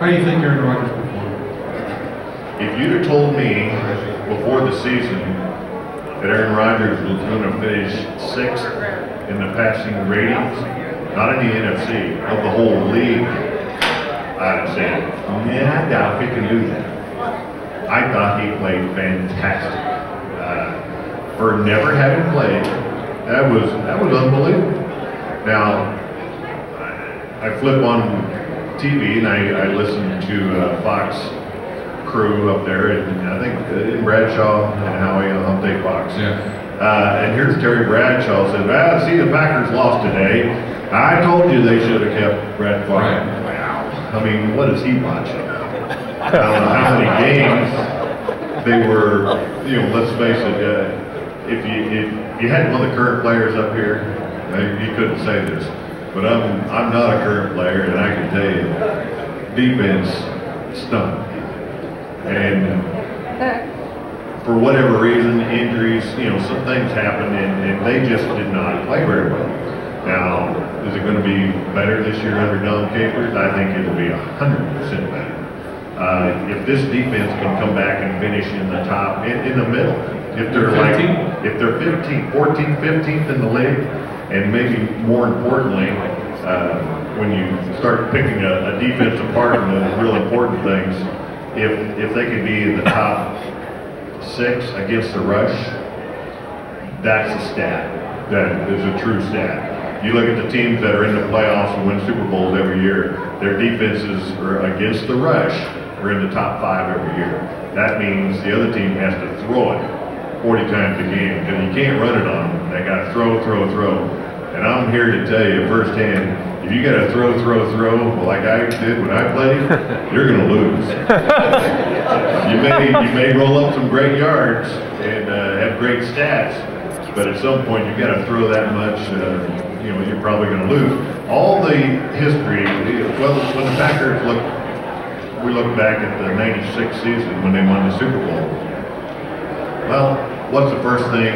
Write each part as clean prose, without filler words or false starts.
How do you think Aaron Rodgers performed? If you'd have told me before the season that Aaron Rodgers was going to finish 6th in the passing ratings, not in the NFC, of the whole league, I'd have said, yeah, I doubt he can do that. I thought he played fantastic. For never having played, that was unbelievable. Now, I flip on TV and I listen to Fox crew up there, and I think in Bradshaw and Howie on Update Fox. Yeah. And here's Terry Bradshaw said, "Well, see, the Packers lost today. I told you they should have kept Brett Favre." Right. Wow. I mean, what is he watching? I don't know how many games they were. You know, let's face it. If you had one of the current players up here, you couldn't say this. But I'm not a current player, and I can tell you, defense stunk. And for whatever reason, injuries, some things happened, and they just did not play very well. Now, is it going to be better this year under Don Capers? I think it'll be 100% better. If this defense can come back and finish in the top, in the middle, if they're 15th, 14th, 15th in the league, and maybe more importantly, when you start picking a defense apart and the real important things, if they could be in the top 6 against the rush, that's a stat. That is a true stat. You look at the teams that are in the playoffs and win Super Bowls every year, their defenses are against the rush are in the top 5 every year. That means the other team has to throw it 40 times a game, because you can't run it on them. They got to throw. And I'm here to tell you firsthand, if you got to throw, like I did when I played, you're going to lose. You may roll up some great yards and have great stats, but at some point you've got to throw that much, you're probably going to lose. All the history, well, when the Packers we look back at the '96 season when they won the Super Bowl. Well, what's the first thing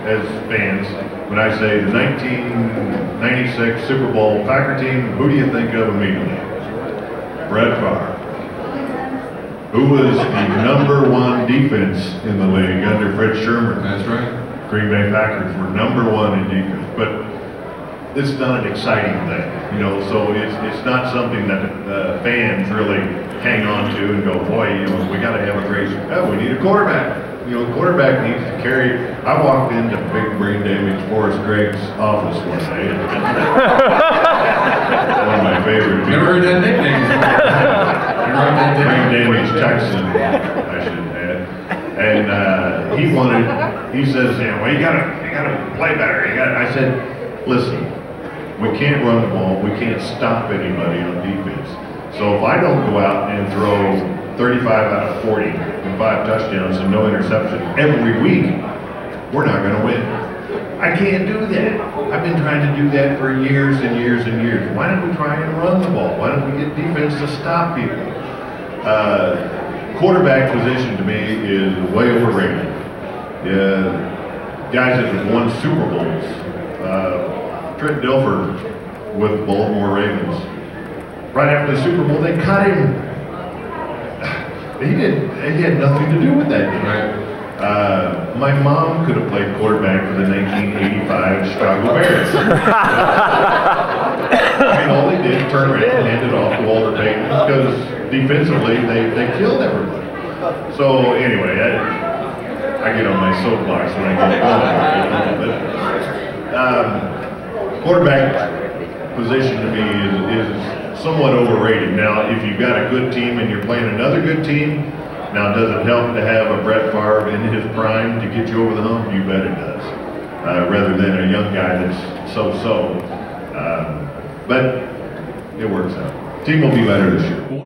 as fans when I say the 1996 Super Bowl Packer team? Who do you think of immediately? Brett Favre, who was the #1 defense in the league under Fred Sherman. That's right. Green Bay Packers were #1 in defense, but it's not an exciting thing, so it's not something that fans really hang on to and go, boy, we got to have a great, we need a quarterback. The quarterback needs to carry. I walked into big brain damage Forrest Gregg's office one day. One of my favorite people. Never heard that nickname. Brain damage Texan, I should add. And he says, well, you gotta play better. I said, listen, we can't run the ball. We can't stop anybody on defense. So if I don't go out and throw 35 out of 40 and 5 touchdowns and no interception every week, we're not going to win. I can't do that. I've been trying to do that for years and years and years. Why don't we try and run the ball? Why don't we get defense to stop people? Quarterback position to me is way overrated. Guys that have won Super Bowls. Trent Dilfer with the Baltimore Ravens. Right after the Super Bowl, they cut him. He had nothing to do with that game. Right. My mom could have played quarterback for the 1985 Chicago Bears. All they did, turn around and hand it off to Walter Payton, because defensively they killed everybody. So anyway, I get on my soapbox when I get going. Quarterback position to me is somewhat overrated. Now, if you've got a good team and you're playing another good team, now does it help to have a Brett Favre in his prime to get you over the hump? You bet it does. Rather than a young guy that's so-so. But it works out. Team will be better this year.